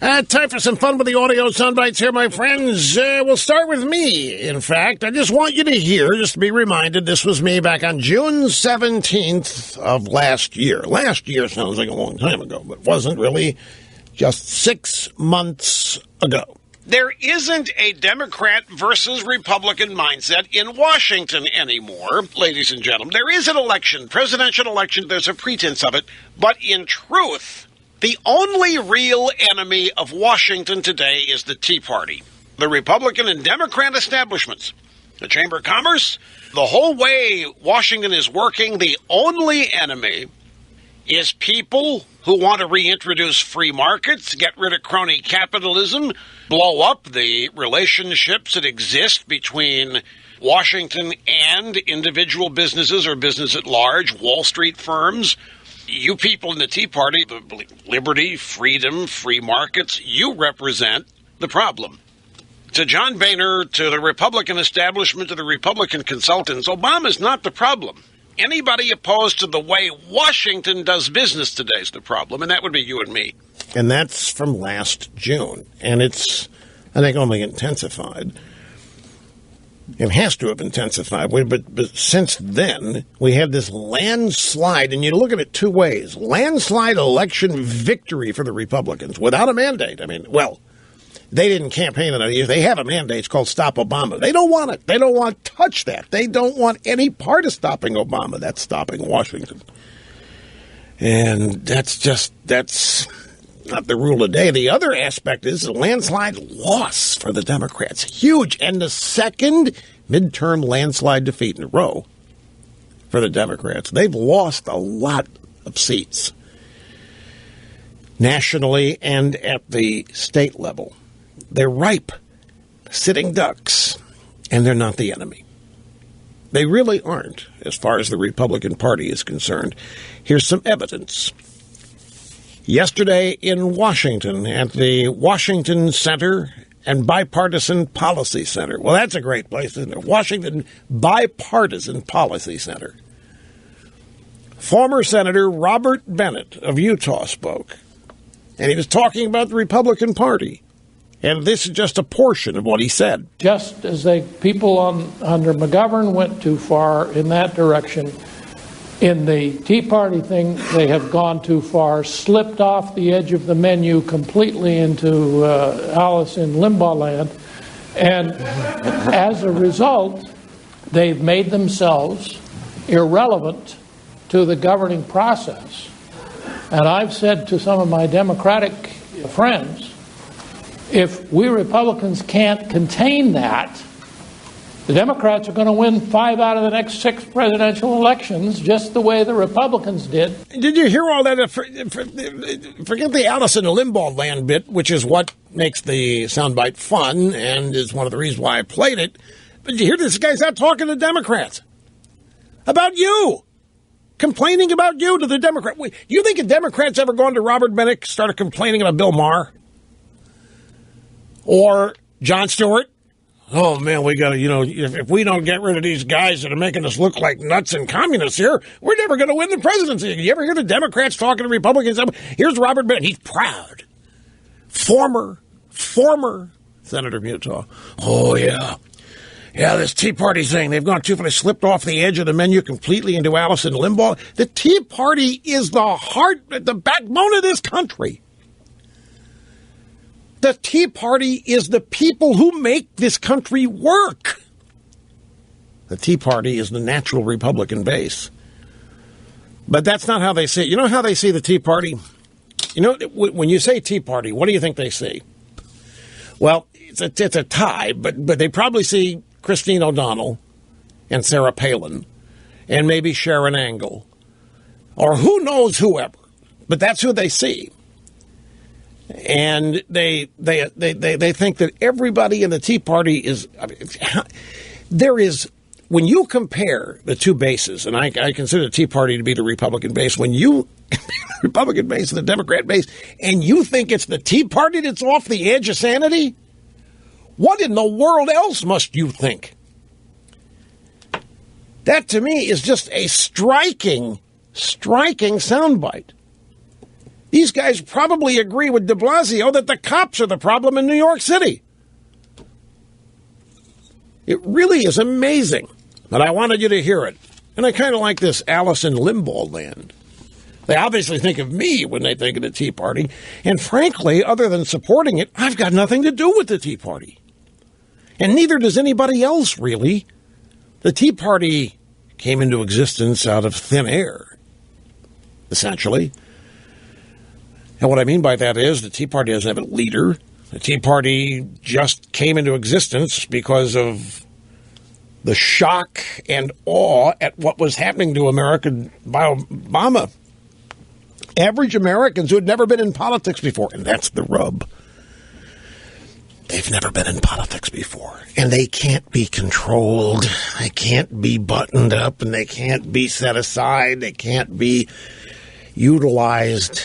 Time for some fun with the audio soundbites here, my friends. We'll start with me, in fact. I just want you to hear, just to be reminded, this was me back on June 17th of last year. Last year sounds like a long time ago, but it wasn't really, just 6 months ago. There isn't a Democrat versus Republican mindset in Washington anymore, ladies and gentlemen. There is an election, presidential election, there's a pretense of it, but in truth, the only real enemy of Washington today is the Tea Party, the Republican and Democrat establishments, the Chamber of Commerce. The whole way Washington is working, the only enemy is people who want to reintroduce free markets, get rid of crony capitalism, blow up the relationships that exist between Washington and individual businesses or business at large, Wall Street firms. You people in the Tea Party, liberty, freedom, free markets, you represent the problem. To John Boehner, to the Republican establishment, to the Republican consultants, Obama's not the problem. Anybody opposed to the way Washington does business today is the problem, and that would be you and me. And that's from last June, and it's, I think, only intensified. It has to have intensified, but since then, we had this landslide, and you look at it two ways. Landslide election victory for the Republicans without a mandate. I mean, well, they didn't campaign on it. They have a mandate. It's called Stop Obama. They don't want it. They don't want to touch that. They don't want any part of stopping Obama. That's stopping Washington. And that's not the rule of the day. The other aspect is a landslide loss for the Democrats. Huge. And the second midterm landslide defeat in a row for the Democrats. They've lost a lot of seats nationally and at the state level. They're ripe, sitting ducks, and they're not the enemy. They really aren't, as far as the Republican Party is concerned. Here's some evidence. Yesterday in Washington, at the Washington Center and Bipartisan Policy Center. Well, that's a great place, isn't it? Washington Bipartisan Policy Center. Former Senator Robert Bennett of Utah spoke, and he was talking about the Republican Party. And this is just a portion of what he said. Just as people under McGovern went too far in that direction, in the Tea Party thing, they have gone too far, slipped off the edge of the menu completely into Alice in Limbaugh land. And as a result, they've made themselves irrelevant to the governing process. And I've said to some of my Democratic friends, if we Republicans can't contain that, the Democrats are going to win 5 out of the next 6 presidential elections, just the way the Republicans did. Did you hear all that? Forget the Alice in the Limbaugh land bit, which is what makes the soundbite fun and is one of the reasons why I played it. But you hear this guy's out talking to Democrats about you, complaining about you to the Democrat. You think a Democrat's ever gone to Robert Bennett, started complaining about Bill Maher? Or Jon Stewart? Oh, man, we got to, if we don't get rid of these guys that are making us look like nuts and communists here, we're never going to win the presidency. You ever hear the Democrats talking to Republicans? Here's Robert Bennett. He's proud. Former Senator of Utah. Oh, yeah. Yeah, this Tea Party thing, they've gone too far. They slipped off the edge of the menu completely into Alice in Limbaugh. The Tea Party is the heart, the backbone of this country. The Tea Party is the people who make this country work. The Tea Party is the natural Republican base. But that's not how they see it. You know how they see the Tea Party? When you say Tea Party, what do you think they see? Well, it's a tie, but they probably see Christine O'Donnell and Sarah Palin and maybe Sharon Angle or who knows whoever. But that's who they see. And they think that everybody in the Tea Party is, when you compare the two bases, and I consider the Tea Party to be the Republican base, when you, Republican base and the Democrat base, and you think it's the Tea Party that's off the edge of sanity, what in the world else must you think? That to me is just a striking soundbite. These guys probably agree with de Blasio that the cops are the problem in New York City. It really is amazing, but I wanted you to hear it. And I kind of like this Alice in Limbo land. They obviously think of me when they think of the Tea Party. And frankly, other than supporting it, I've got nothing to do with the Tea Party. And neither does anybody else, really. The Tea Party came into existence out of thin air, essentially. And what I mean by that is the Tea Party doesn't have a leader. The Tea Party just came into existence because of the shock and awe at what was happening to America by Obama. Average Americans who had never been in politics before, and that's the rub. They've never been in politics before, and they can't be controlled. They can't be buttoned up, and they can't be set aside. They can't be utilized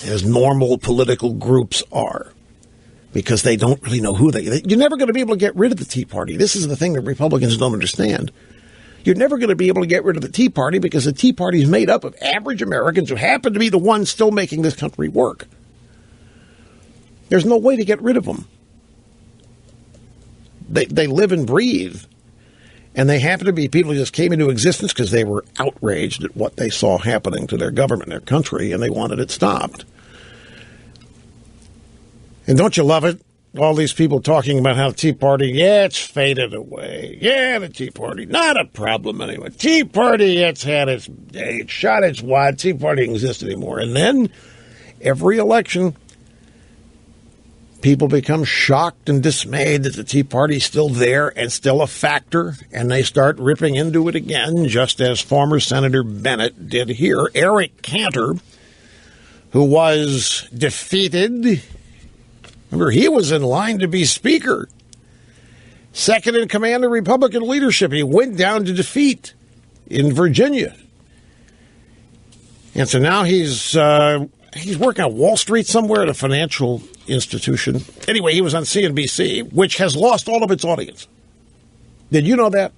as normal political groups are, because they don't really know who you're never going to be able to get rid of the Tea Party. This is the thing that Republicans don't understand. You're never going to be able to get rid of the Tea Party because the Tea Party is made up of average Americans who happen to be the ones still making this country work. There's no way to get rid of them. They live and breathe. And they happen to be people who just came into existence because they were outraged at what they saw happening to their government, their country, and they wanted it stopped. And don't you love it? All these people talking about how the Tea Party, it's faded away. Yeah, the Tea Party, not a problem anyway. Tea Party, it's had its day, it's shot its wad. Tea Party doesn't exist anymore. And then every election, people become shocked and dismayed that the Tea Party is still there and still a factor, and they start ripping into it again, just as former Senator Bennett did here. Eric Cantor, who was defeated. Remember, he was in line to be Speaker. Second in command of Republican leadership. He went down to defeat in Virginia. And so now he's working on Wall Street somewhere at a financial institution. Anyway, he was on CNBC, which has lost all of its audience. Did you know that?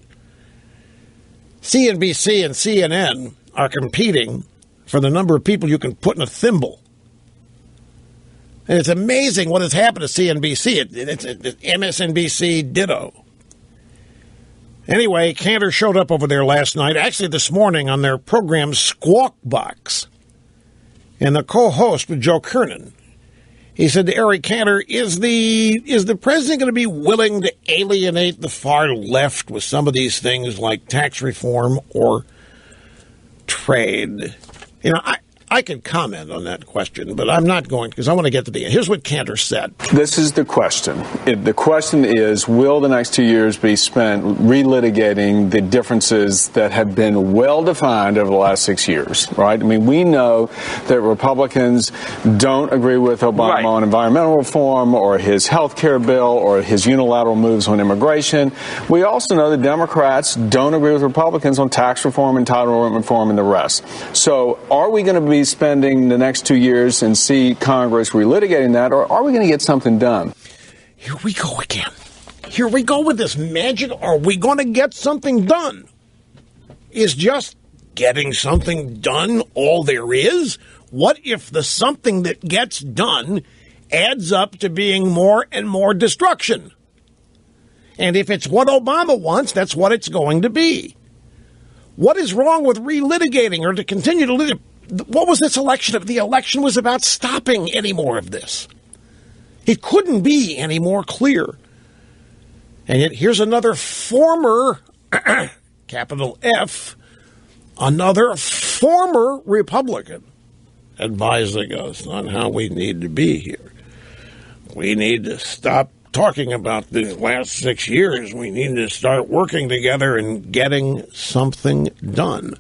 CNBC and CNN are competing for the number of people you can put in a thimble. And it's amazing what has happened to CNBC. It's MSNBC ditto. Anyway, Cantor showed up over there last night, actually this morning, on their program Squawk Box. And the co-host was Joe Kernan. He said to Eric Cantor, is the president going to be willing to alienate the far left with some of these things like tax reform or trade? You know, I could comment on that question, but I'm not going to, because I want to get to the end. Here's what Cantor said. This is the question. The question is, will the next 2 years be spent relitigating the differences that have been well-defined over the last 6 years, right? I mean, we know that Republicans don't agree with Obama on environmental reform or his health care bill or his unilateral moves on immigration. We also know that Democrats don't agree with Republicans on tax reform, entitlement reform, and the rest. So are we going to be spending the next 2 years and see Congress relitigating that, or are we going to get something done? Here we go again. Here we go with this magic. Are we going to get something done? Is just getting something done all there is? What if the something that gets done adds up to being more and more destruction? And if it's what Obama wants, that's what it's going to be. What is wrong with relitigating or to continue to litigate? What was this election? The election was about stopping any more of this. It couldn't be any more clear. And yet here's another former, capital F, another former Republican advising us on how we need to be here. We need to stop talking about the last 6 years. We need to start working together and getting something done.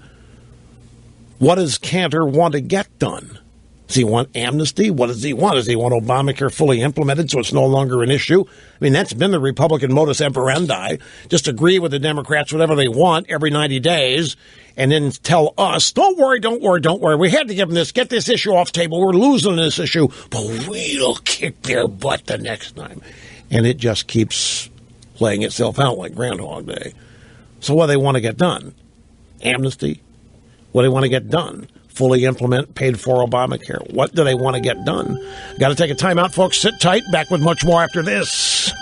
What does Cantor want to get done? Does he want amnesty? What does he want? Does he want Obamacare fully implemented so it's no longer an issue? I mean, that's been the Republican modus operandi. Just agree with the Democrats whatever they want every 90 days and then tell us, don't worry, don't worry, don't worry. We had to give them this, get this issue off the table. We're losing this issue, but we'll kick their butt the next time. And it just keeps playing itself out like Groundhog Day. So what do they want to get done? Amnesty? What do they want to get done? fully implement paid-for Obamacare? What do they want to get done? Got to take a time out, folks. Sit tight. Back with much more after this.